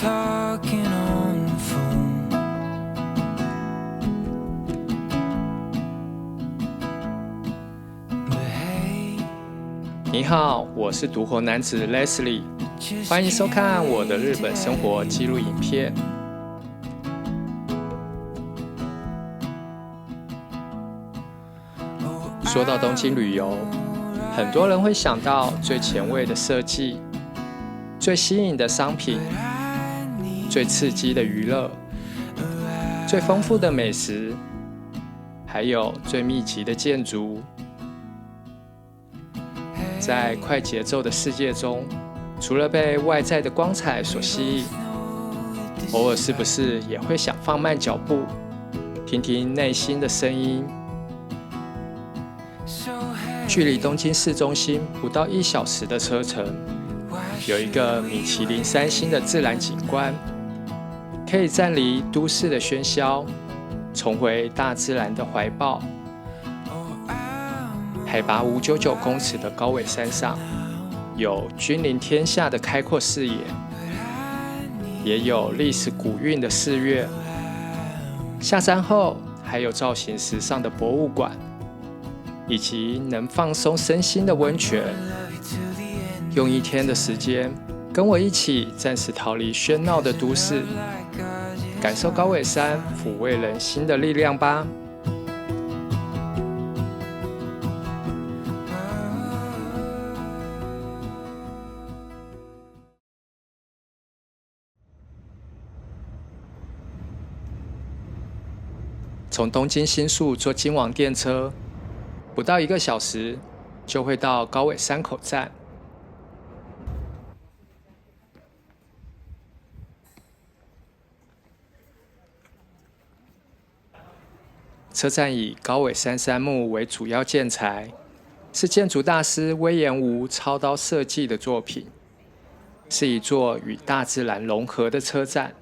talking on the phone. But hey, 你好，我是独活男子 Leslie， 欢迎收看我的日本生活记录影片。说到东京旅游，很多人会想到最前卫的设计、最新颖的商品、最刺激的娱乐、最丰富的美食，还有最密集的建筑。在快节奏的世界中，除了被外在的光彩所吸引，偶尔是不是也会想放慢脚步，听听内心的声音？距离东京市中心不到1小时的车程，有一个米其林3星的自然景观，可以暂离都市的喧嚣，重回大自然的怀抱。海拔599公尺的高尾山上，有君临天下的开阔视野，也有历史古韵的寺院。下山后，还有造型时尚的博物馆，以及能放松身心的温泉。用1天的时间，跟我一起暂时逃离喧闹的都市，感受高尾山抚慰人心的力量吧。从东京新宿坐京王电车，不到1个小时就会到高尾山口站。车站以高尾山杉木为主要建材，是建筑大师隈研吾操刀设计的作品，是一座与大自然融合的车站。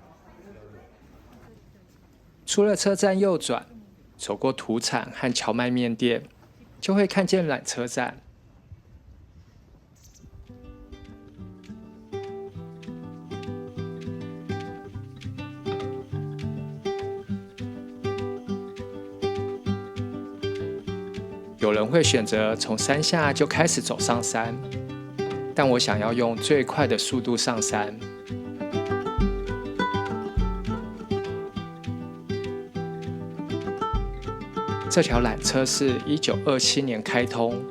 出了车站右转，走过土产和荞麦面店，就会看见缆车站。有人会选择从山下就开始走上山，但我想要用最快的速度上山。这条缆车是1927年开通，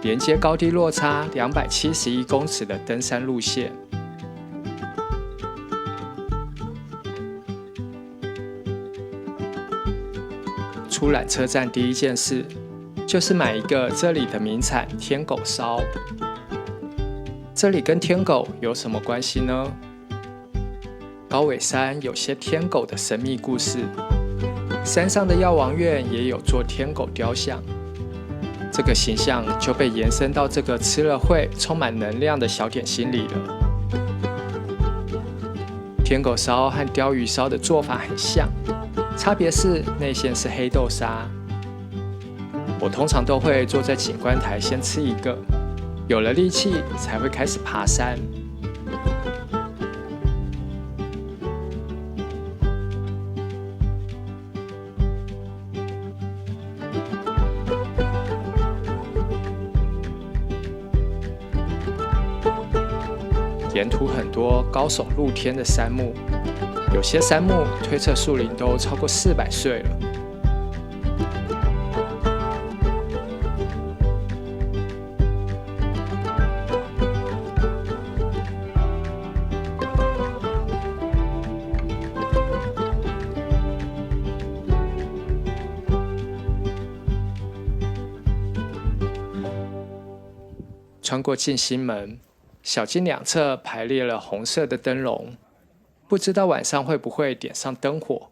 连接高低落差271公尺的登山路线。出缆车站第一件事，就是买一个这里的名产天狗烧。这里跟天狗有什么关系呢？高尾山有些天狗的神秘故事。山上的药王院也有座天狗雕像，这个形象就被延伸到这个吃了会充满能量的小点心里了。天狗烧和鲷鱼烧的做法很像，差别是内馅是黑豆沙。我通常都会坐在景观台先吃一个，有了力气才会开始爬山。沿途很多高耸露天的杉木，有些杉木推测树龄都超过400岁了。穿过进心门，小径两侧排列了红色的灯笼，不知道晚上会不会点上灯火。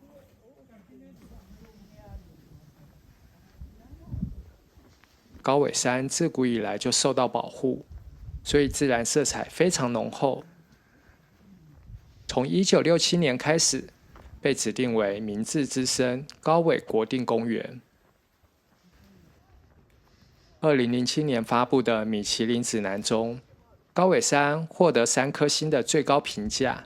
高尾山自古以来就受到保护，所以自然色彩非常浓厚。从1967年开始，被指定为明治之森高尾国定公园。2007年发布的米其林指南中，高尾山获得3颗星的最高评价。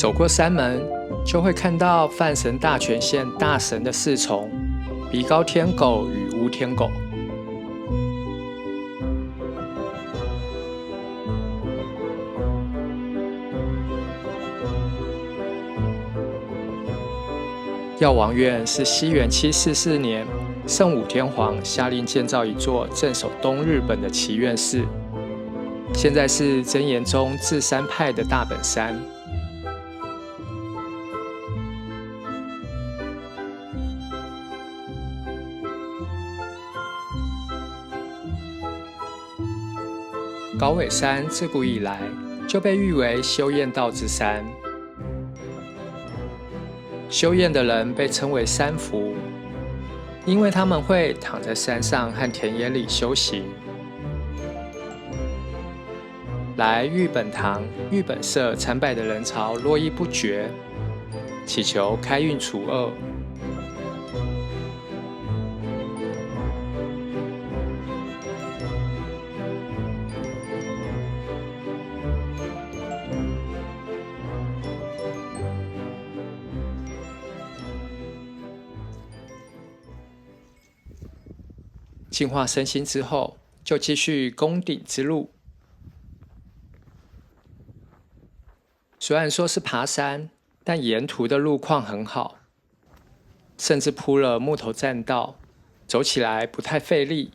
走过山门，就会看到范神大权县大神的侍从鼻高天狗与无天狗。药王院是西元744年圣武天皇下令建造一座镇守东日本的祈愿寺，现在是真言宗智山派的大本山。高尾山自古以来就被誉为修验道之山。修验的人被称为山伏，因为他们会躺在山上和田野里修行。来玉本堂、玉本社参拜的人潮络绎不绝，祈求开运除恶。净化身心之后，就继续攻顶之路。虽然说是爬山，但沿途的路况很好，甚至铺了木头栈道，走起来不太费力。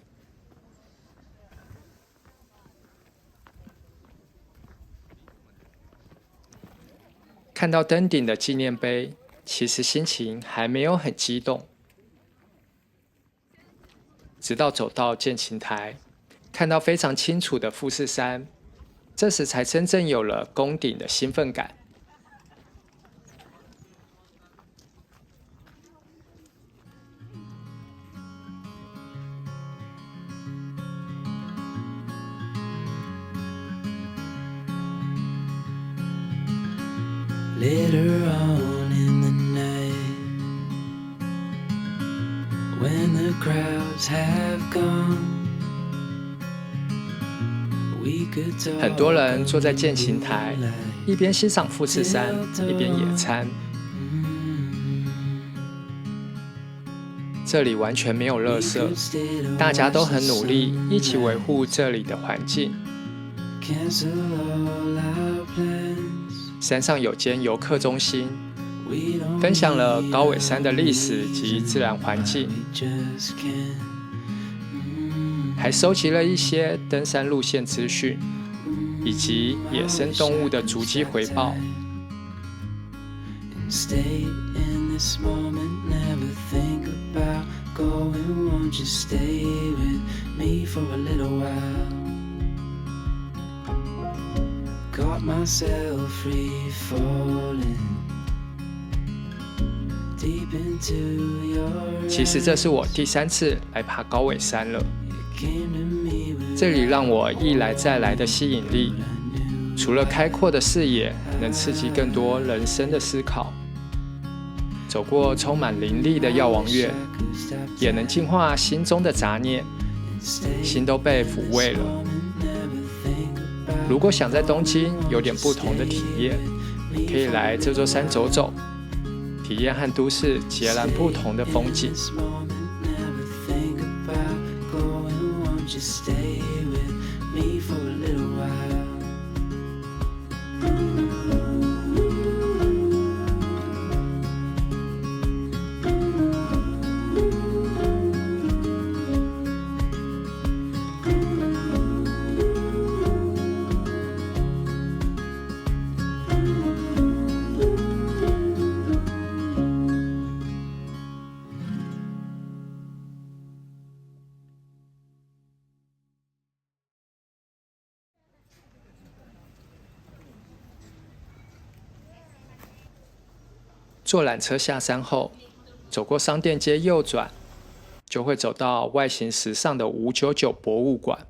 看到登顶的纪念碑，其实心情还没有很激动。直到走到剑琴台，看到非常清楚的富士山，这时才真正有了攻顶的兴奋感。Later on in the night, when the crowds have gone, we could talk 很多人坐在剑琴台，一边欣赏富士山，一边野餐。这里完全没有垃圾，大家都很努力，一起维护这里的环境。cancel all our plans. 山上有间游客中心， We don't 分享了高尾山的历史及自然环境， just can't. 还收集了一些登山路线资讯，以及野生动物的足迹回报。 Stay in this moment, never think about going. Won't you stay with me for a little while? Got myself free falling deep into your 其实这是我第3次来爬高尾山了， came to me with 这里让我一来再来的吸引力，除了开阔的视野，能刺激更多人生的思考。走过充满灵力的药王院，也能净化心中的杂念，心都被抚慰了。如果想在东京有点不同的体验，可以来这座山走走，体验和都市截然不同的风景。 this moment, never think about going. Won't you stay with me for a little while?坐缆车下山后，走过商店街右转，就会走到外形时尚的599博物馆。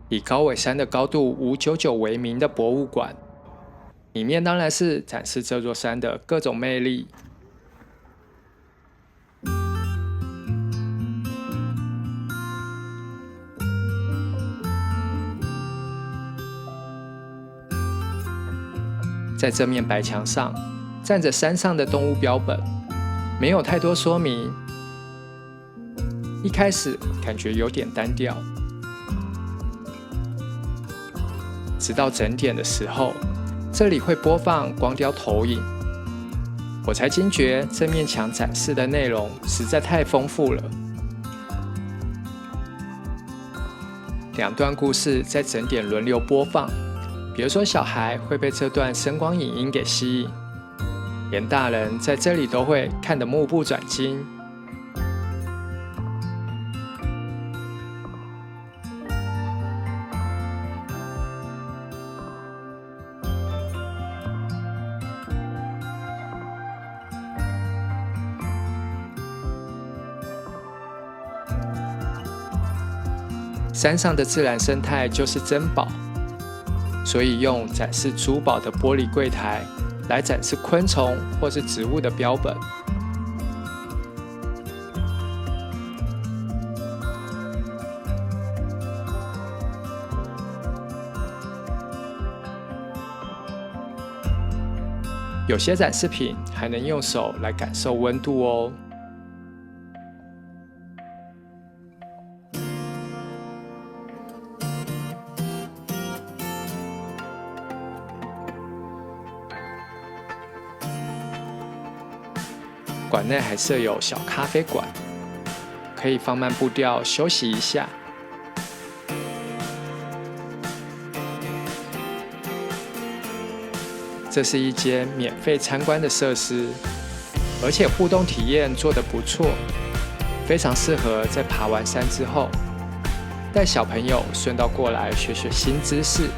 以高尾山的高度599为名的博物馆，里面当然是展示这座山的各种魅力。在这面白墙上站着山上的动物标本，没有太多说明。一开始感觉有点单调，直到整点的时候，这里会播放光雕投影，我才惊觉这面墙展示的内容实在太丰富了。两段故事在整点轮流播放，比如说小孩会被这段声光影音给吸引，连大人在这里都会看得目不转睛。山上的自然生态就是珍宝，所以用展示珠宝的玻璃柜台来展示昆虫或是植物的标本。有些展示品还能用手来感受温度哦。馆内还设有小咖啡馆，可以放慢步调休息一下。这是一间免费参观的设施，而且互动体验做得不错，非常适合在爬完山之后，带小朋友顺道过来学学新知识。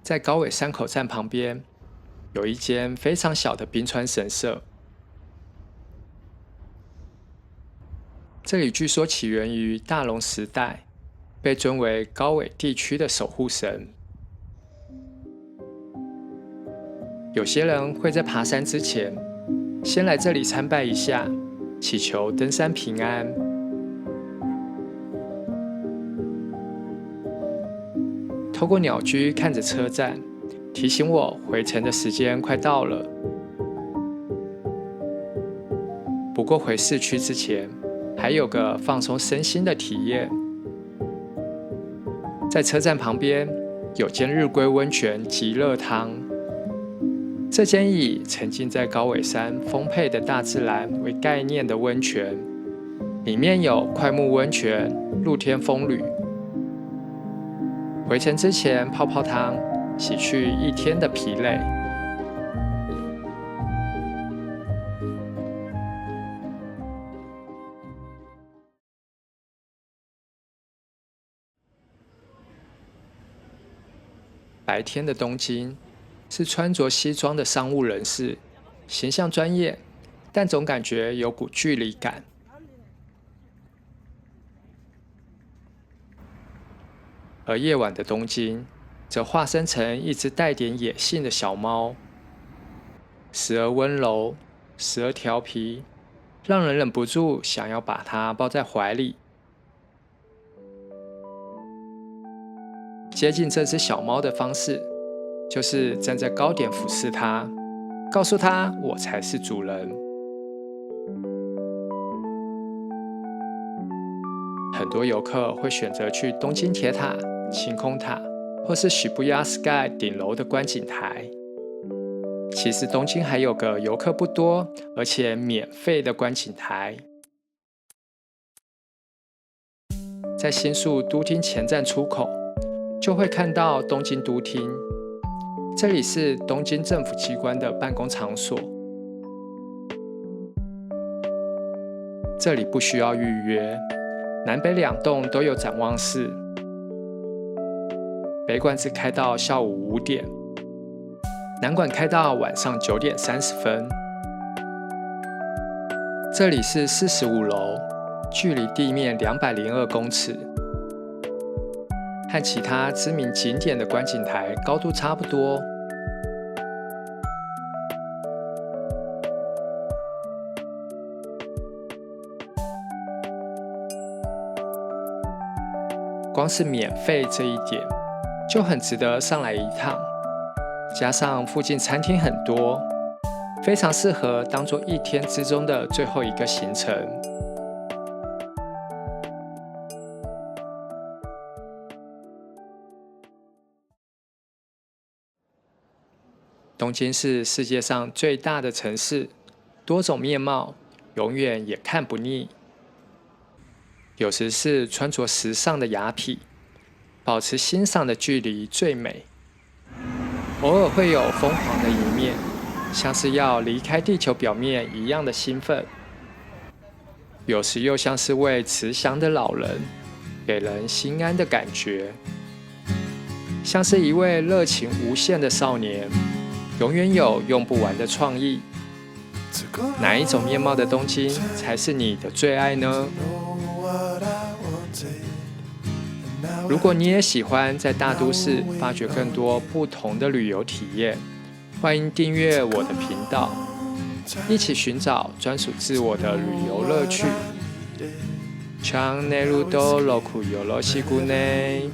在高尾山口站旁边，有一间非常小的冰川神社。这里据说起源于大龙时代，被尊为高尾地区的守护神。有些人会在爬山之前，先来这里参拜一下，祈求登山平安。透过鸟居看着车站，提醒我回程的时间快到了。不过回市区之前，还有个放松身心的体验。在车站旁边有间日归温泉极乐汤，这间以沉浸在高尾山丰沛的大自然为概念的温泉，里面有快木温泉、露天风吕。回程之前泡泡汤，洗去一天的疲累。白天的东京是穿着西装的商务人士，形象专业，但总感觉有股距离感。而夜晚的东京则化身成一只带点野性的小猫，时而温柔，时而调皮，让人忍不住想要把它抱在怀里。接近这只小猫的方式，就是站在高点俯视它，告诉它我才是主人。很多游客会选择去东京铁塔、晴空塔或是Shibuya Sky 顶楼的观景台。其实东京还有个游客不多而且免费的观景台，在新宿都厅前站出口就会看到东京都厅，这里是东京政府机关的办公场所。这里不需要预约，南北两栋都有展望室。北馆只开到下午5点，南馆开到晚上9点30分。这里是45楼，距离地面202公尺，和其他知名景点的观景台高度差不多。光是免费这一点就很值得上来一趟，加上附近餐厅很多，非常适合当作一天之中的最后一个行程。东京是世界上最大的城市，多种面貌，永远也看不腻。有时是穿着时尚的雅痞，保持欣赏的距离最美。偶尔会有疯狂的一面，像是要离开地球表面一样的兴奋。有时又像是位慈祥的老人，给人心安的感觉。像是一位热情无限的少年，永远有用不完的创意。哪一种面貌的东京才是你的最爱呢？如果你也喜欢在大都市发掘更多不同的旅游体验，欢迎订阅我的频道，一起寻找专属自我的旅游乐趣。チャンネル登録よろしくね。